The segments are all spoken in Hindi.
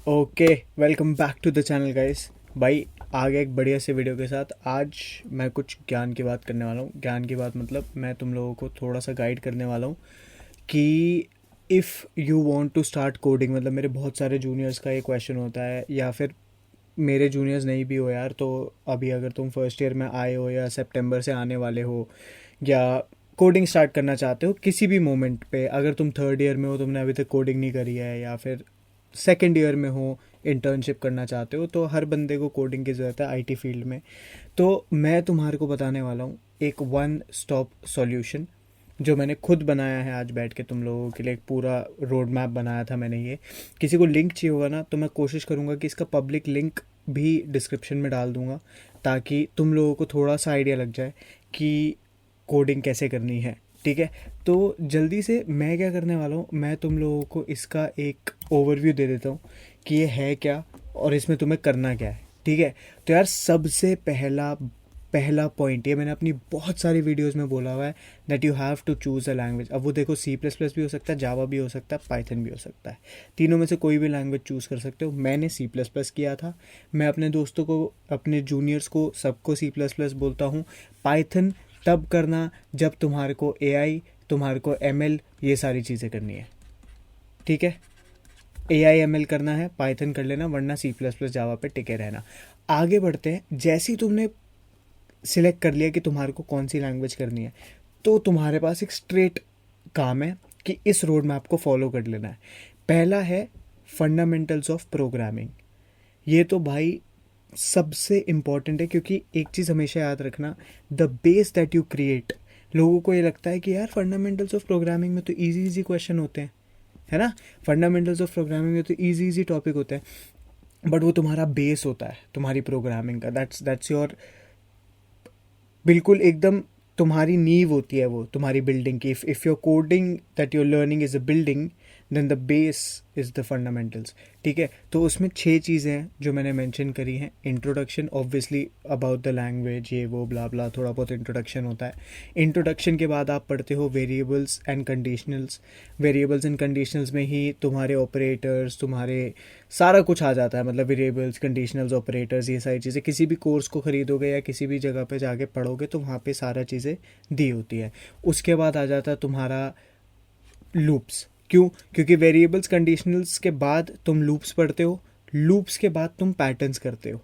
Okay, welcome back to the channel guys. भाई आगे एक बढ़िया से वीडियो के साथ आज मैं कुछ ज्ञान की बात करने वाला हूँ। ज्ञान की बात मतलब मैं तुम लोगों को थोड़ा सा गाइड करने वाला हूँ कि if you want to start coding, मतलब मेरे बहुत सारे जूनियर्स का ये क्वेश्चन होता है, या फिर मेरे जूनियर्स नहीं भी हो यार, तो अभी अगर तुम फर्स्ट ईयर में आए हो या सितंबर से आने वाले हो, या कोडिंग स्टार्ट करना चाहते हो किसी भी मोमेंट पे, अगर तुम थर्ड ईयर में हो, तुमने अभी तक कोडिंग नहीं करी है, या फिर सेकेंड ईयर में हो, इंटर्नशिप करना चाहते हो, तो हर बंदे को कोडिंग की ज़रूरत है आईटी फील्ड में। तो मैं तुम्हारे को बताने वाला हूँ एक वन स्टॉप सॉल्यूशन जो मैंने खुद बनाया है। आज बैठ के तुम लोगों के लिए एक पूरा रोड मैप बनाया था मैंने। ये किसी को लिंक चाहिए होगा ना, तो मैं कोशिश करूँगा कि इसका पब्लिक लिंक भी डिस्क्रिप्शन में डाल दूँगा, ताकि तुम लोगों को थोड़ा सा आइडिया लग जाए कि कोडिंग कैसे करनी है। ठीक है, तो जल्दी से मैं क्या करने वाला हूँ, मैं तुम लोगों को इसका एक ओवरव्यू दे देता हूँ कि ये है क्या और इसमें तुम्हें करना क्या है। ठीक है, तो यार सबसे पहला पहला पॉइंट, ये मैंने अपनी बहुत सारी वीडियोस में बोला हुआ है, that you have to choose a language. अब वो देखो, सी प्लस प्लस भी हो सकता है, जावा भी हो सकता है, पाइथन भी हो सकता है। तीनों में से कोई भी लैंग्वेज चूज़ कर सकते हो। मैंने सी प्लस प्लस किया था। मैं अपने दोस्तों को, अपने जूनियर्स को, सबको सी प्लस प्लस बोलता हूँ। पाइथन तब करना जब तुम्हारे को एआई, तुम्हारे को एमएल, ये सारी चीज़ें करनी है। ठीक है, एआई एमएल करना है, पाइथन कर लेना, वरना सी प्लस प्लस जावा पे टिके रहना। आगे बढ़ते हैं। जैसे ही तुमने सिलेक्ट कर लिया कि तुम्हारे को कौन सी लैंग्वेज करनी है, तो तुम्हारे पास एक स्ट्रेट काम है कि इस रोड मैप को फॉलो कर लेना है। पहला है फंडामेंटल्स ऑफ प्रोग्रामिंग। ये तो भाई सबसे इम्पॉर्टेंट है, क्योंकि एक चीज़ हमेशा याद रखना, the base that you create. लोगों को ये लगता है कि यार फंडामेंटल्स ऑफ प्रोग्रामिंग में तो इजी इजी क्वेश्चन होते हैं, है ना। फंडामेंटल्स ऑफ प्रोग्रामिंग में तो इजी इजी टॉपिक होते हैं, बट वो तुम्हारा बेस होता है तुम्हारी प्रोग्रामिंग का। दैट्स योर, बिल्कुल एकदम तुम्हारी नींव होती है वो तुम्हारी बिल्डिंग की। If your coding that your learning is a building, then the base is the fundamentals. ठीक है, तो उसमें 6 चीज़ें हैं जो मैंने मेंशन करी हैं। Introduction, obviously about the language, ये वो ब्ला ब्ला, थोड़ा बहुत इंट्रोडक्शन होता है। इंट्रोडक्शन के बाद आप पढ़ते हो variables and conditionals. Variables and conditionals में ही तुम्हारे ऑपरेटर्स, तुम्हारे सारा कुछ आ जाता है, मतलब वेरिएबल्स, कंडीशनल्स, ऑपरेटर्स, ये सारी चीज़ें किसी भी कोर्स को ख़रीदोगे या किसी भी जगह पे जाके पढ़ोगे तो वहाँ पे सारा चीज़ें दी होती है। उसके बाद आ जाता है तुम्हारा लूप्स। क्यों? क्योंकि वेरिएबल्स कंडीशनल्स के बाद तुम लूप्स पढ़ते हो, लूप्स के बाद तुम पैटर्न्स करते हो।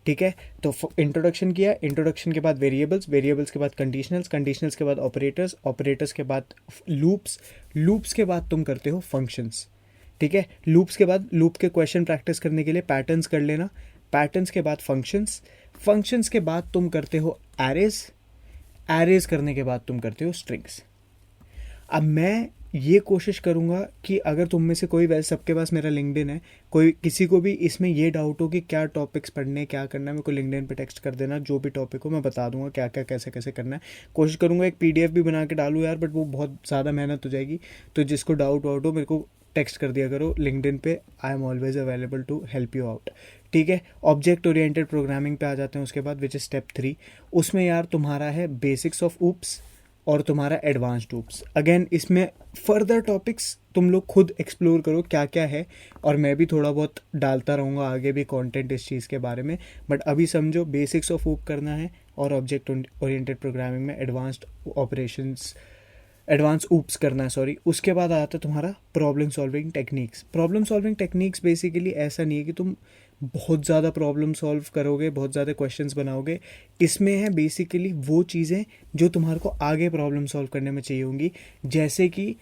ठीक है, तो इंट्रोडक्शन किया, इंट्रोडक्शन के बाद वेरिएबल्स, वेरिएबल्स के बाद कंडीशनल्स, कंडीशनल्स के बाद ऑपरेटर्स, ऑपरेटर्स के बाद लूप्स, लूप्स के बाद तुम करते हो फंक्शंस। ठीक है, लूप्स के बाद लूप के क्वेश्चन प्रैक्टिस करने के लिए पैटर्न्स कर लेना, पैटर्न्स के बाद फंक्शंस, फंक्शंस के बाद तुम करते हो एरेज, एरेज करने के बाद तुम करते हो स्ट्रिंग्स। अब मैं ये कोशिश करूँगा कि अगर तुम में से कोई, वैसे सबके पास मेरा लिंक्डइन है, कोई किसी को भी इसमें ये डाउट हो कि क्या टॉपिक्स पढ़ने, क्या करना है, मेरे को लिंक्डइन पे टेक्स्ट कर देना। जो भी टॉपिक हो मैं बता दूंगा क्या क्या कैसे कैसे करना है। कोशिश करूँगा एक पीडीएफ भी बना के डालूँ यार, बट वो बहुत ज़्यादा मेहनत हो जाएगी। तो जिसको डाउट वाउट हो मेरे को टेक्स्ट कर दिया करो लिंक्डइन पे। I am always available to help you out. ठीक है, ऑब्जेक्ट ओरिएंटेड प्रोग्रामिंग पे आ जाते हैं उसके बाद, विच इज़ स्टेप 3। उसमें यार तुम्हारा है बेसिक्स ऑफ ऊप्स और तुम्हारा एडवांस्ड ऊप्स। अगेन इसमें फर्दर टॉपिक्स तुम लोग खुद एक्सप्लोर करो क्या क्या है, और मैं भी थोड़ा बहुत डालता रहूँगा आगे भी कंटेंट इस चीज़ के बारे में। बट अभी समझो बेसिक्स ऑफ ऊप करना है, और ऑब्जेक्ट ओरिएंटेड प्रोग्रामिंग में एडवांस्ड ऑपरेशंस, एडवांस ऊप्स करना है, सॉरी। उसके बाद आता है तुम्हारा problem solving techniques. Problem solving techniques basically ऐसा नहीं है कि तुम बहुत ज़्यादा प्रॉब्लम सॉल्व करोगे, बहुत ज़्यादा क्वेश्चंस बनाओगे। इसमें है बेसिकली वो चीज़ें जो तुम्हारे को आगे प्रॉब्लम सॉल्व करने में चाहिए होंगी, जैसे कि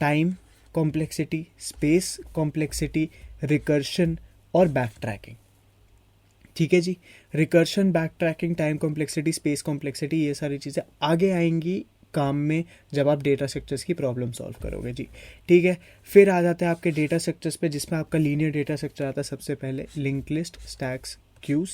time complexity, space complexity, recursion और बैक ट्रैकिंग। ठीक है जी, recursion, backtracking, time complexity, space complexity, ये सारी चीज़ें आगे आएंगी काम में जब आप डेटा स्ट्रक्चर्स की प्रॉब्लम सॉल्व करोगे जी। ठीक है, फिर आ जाते हैं आपके डेटा स्ट्रक्चर्स पे, जिसमें आपका लीनियर डेटा स्ट्रक्चर आता है सबसे पहले। Link list, stacks, queues,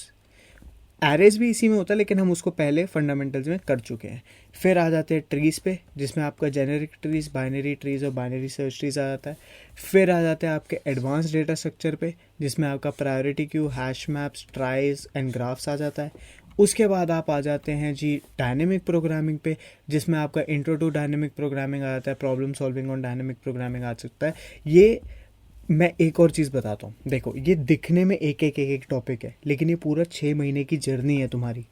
arrays भी इसी में होता है, लेकिन हम उसको पहले फंडामेंटल्स में कर चुके हैं। फिर आ जाते हैं ट्रीज पे, जिसमें आपका जेनेरिक ट्रीज, बाइनरी ट्रीज और बाइनरी सर्च ट्रीज आ जाता है। फिर आ जाते हैं आपके एडवांस डेटा स्ट्रक्चर पे, जिसमें आपका priority queue, hash maps, tries and graphs आ जाता है। उसके बाद आप आ जाते हैं जी डायनेमिक प्रोग्रामिंग पे, जिसमें आपका इंट्रो टू डायनेमिक प्रोग्रामिंग आ जाता है, problem solving on dynamic programming आ सकता है। ये मैं एक और चीज़ बताता हूँ, देखो ये दिखने में एक एक टॉपिक है, लेकिन ये पूरा 6 महीने की जर्नी है तुम्हारी।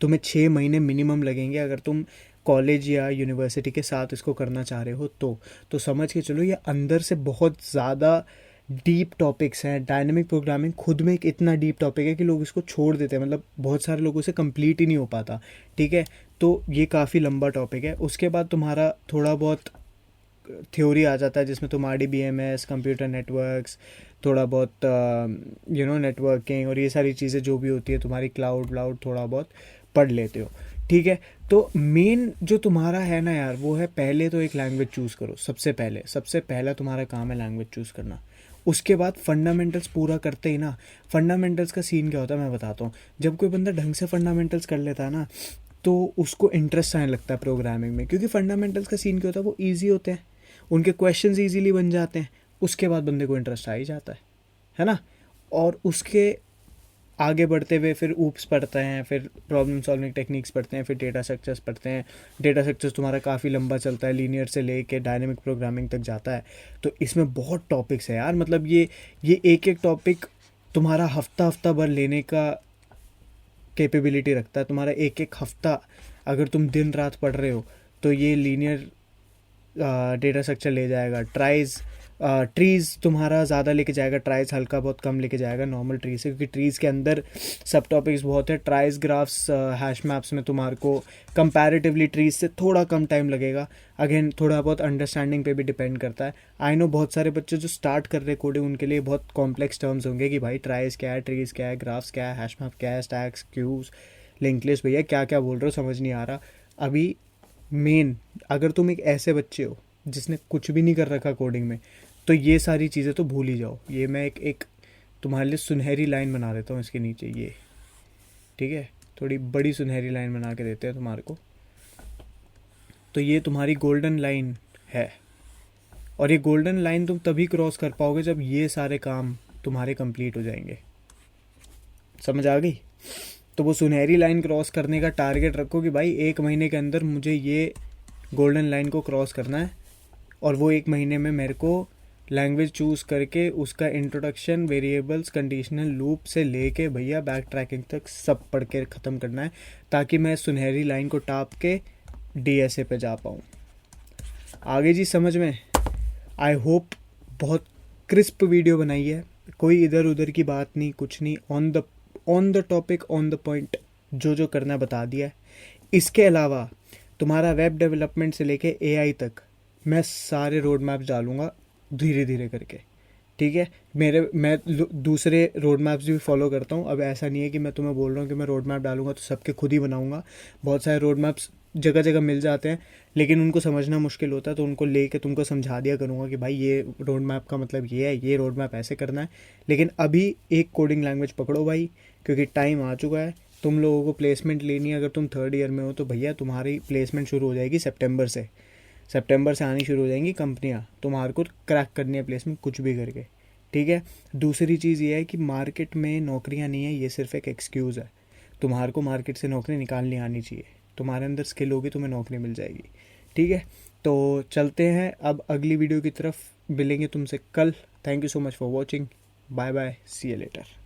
तुम्हें 6 महीने मिनिमम लगेंगे अगर तुम कॉलेज या यूनिवर्सिटी के साथ इसको करना चाह रहे हो तो समझ के चलो ये अंदर से बहुत ज़्यादा डीप टॉपिक्स हैं। डायनेमिक प्रोग्रामिंग खुद में एक इतना डीप टॉपिक है कि लोग इसको छोड़ देते हैं, मतलब बहुत सारे लोगों से कंप्लीट ही नहीं हो पाता। ठीक है, तो ये काफ़ी लंबा टॉपिक है। उसके बाद तुम्हारा थोड़ा बहुत थ्योरी आ जाता है जिसमें तुम RDBMS, कंप्यूटर नेटवर्क्स, थोड़ा बहुत नेटवर्किंग और ये सारी चीज़ें जो भी होती है तुम्हारी, क्लाउड व्लाउड थोड़ा बहुत पढ़ लेते हो। ठीक है, तो मेन जो तुम्हारा है ना यार, वो है पहले तो एक लैंग्वेज चूज़ करो। सबसे पहला तुम्हारा काम है लैंग्वेज चूज़ करना। उसके बाद फंडामेंटल्स पूरा करते ही ना, फंडामेंटल्स का सीन क्या होता है मैं बताता हूँ। जब कोई बंदा ढंग से फंडामेंटल्स कर लेता है ना, तो उसको इंटरेस्ट आने लगता है प्रोग्रामिंग में, क्योंकि फंडामेंटल्स का सीन क्या होता है, वो ईजी होते हैं, उनके क्वेश्चंस इजीली बन जाते हैं। उसके बाद बंदे को इंटरेस्ट आ ही जाता है ना। और उसके आगे बढ़ते हुए फिर ऊप्स पढ़ते हैं, फिर प्रॉब्लम सॉल्विंग टेक्निक्स पढ़ते हैं, फिर डेटा स्ट्रक्चर्स पढ़ते हैं। डेटा स्ट्रक्चर्स तुम्हारा काफ़ी लंबा चलता है, लीनियर से लेके डायनेमिक प्रोग्रामिंग तक जाता है। तो इसमें बहुत टॉपिक्स है यार, मतलब ये एक एक टॉपिक तुम्हारा हफ्ता हफ्ता भर लेने का कैपेबिलिटी रखता है। तुम्हारा एक एक हफ्ता अगर तुम दिन रात पढ़ रहे हो तो ये लीनियर डेटा स्ट्रक्चर ले जाएगा। ट्रीज़ तुम्हारा ज़्यादा लेके जाएगा, ट्राइज हल्का बहुत कम लेके जाएगा नॉर्मल ट्री से, क्योंकि ट्रीज़ के अंदर सब टॉपिक्स बहुत है। ट्राइज ग्राफ्स हैश मैप्स में तुम्हारे को कंपैरेटिवली ट्रीज से थोड़ा कम टाइम लगेगा। अगेन थोड़ा बहुत अंडरस्टैंडिंग पे भी डिपेंड करता है। आई नो बहुत सारे बच्चे जो स्टार्ट कर रहे कोडिंग, उनके लिए बहुत कॉम्प्लेक्स टर्म्स होंगे कि भाई ट्राइज क्या है, ट्रीज़ क्या है, ग्राफ्स क्या है, हैश मैप क्या है, स्टैक्स, क्यूज, लिंक लिस्ट, भैया क्या क्या बोल रहे हो समझ नहीं आ रहा अभी। मेन अगर तुम एक ऐसे बच्चे हो जिसने कुछ भी नहीं कर रखा कोडिंग में, तो ये सारी चीज़ें तो भूल ही जाओ। ये मैं एक तुम्हारे लिए सुनहरी लाइन बना देता हूँ इसके नीचे ये, ठीक है, थोड़ी बड़ी सुनहरी लाइन बना के देते हैं तुम्हारे को। तो ये तुम्हारी गोल्डन लाइन है, और ये गोल्डन लाइन तुम तभी क्रॉस कर पाओगे जब ये सारे काम तुम्हारे कंप्लीट हो जाएंगे। समझ आ गई? तो वो सुनहरी लाइन क्रॉस करने का टारगेट रखो कि भाई 1 महीने के अंदर मुझे ये गोल्डन लाइन को क्रॉस करना है, और वो 1 महीने में मेरे को लैंग्वेज चूज़ करके उसका इंट्रोडक्शन, वेरिएबल्स, कंडीशनल लूप से लेके भैया बैक ट्रैकिंग तक सब पढ़ के ख़त्म करना है, ताकि मैं सुनहरी लाइन को टाप के DSA पे जा पाऊँ। आगे जी समझ में? आई होप बहुत क्रिस्प वीडियो बनाई है, कोई इधर उधर की बात नहीं, कुछ नहीं, on the topic, on the point, जो करना बता दिया है। इसके अलावा तुम्हारा वेब डेवलपमेंट से लेके AI तक मैं सारे रोड मैप्स डालूंगा धीरे धीरे करके। ठीक है, मैं दूसरे रोड मैप्स भी फॉलो करता हूँ। अब ऐसा नहीं है कि मैं तुम्हें बोल रहा हूँ कि मैं रोड मैप डालूंगा तो सबके खुद ही बनाऊंगा। बहुत सारे रोड मैप्स जगह जगह मिल जाते हैं, लेकिन उनको समझना मुश्किल होता है, तो उनको लेके तुमको समझा दिया करूँगा कि भाई ये रोड मैप का मतलब ये है, ये रोड मैप ऐसे करना है। लेकिन अभी एक कोडिंग लैंग्वेज पकड़ो भाई, क्योंकि टाइम आ चुका है। तुम लोगों को प्लेसमेंट लेनी है, अगर तुम 3rd ईयर में हो तो भैया तुम्हारी प्लेसमेंट शुरू हो जाएगी सितंबर से आनी शुरू हो जाएंगी कंपनियां, तुम्हारे को क्रैक करनी है प्लेसमेंट कुछ भी करके। ठीक है, दूसरी चीज़ ये है कि मार्केट में नौकरियां नहीं है, ये सिर्फ एक एक्सक्यूज़ है। तुम्हारे को मार्केट से नौकरी निकालनी आनी चाहिए, तुम्हारे अंदर स्किल होगी तुम्हें नौकरी मिल जाएगी। ठीक है, तो चलते हैं अब अगली वीडियो की तरफ, मिलेंगे तुमसे कल। Thank you so much for watching, bye bye, see you letter.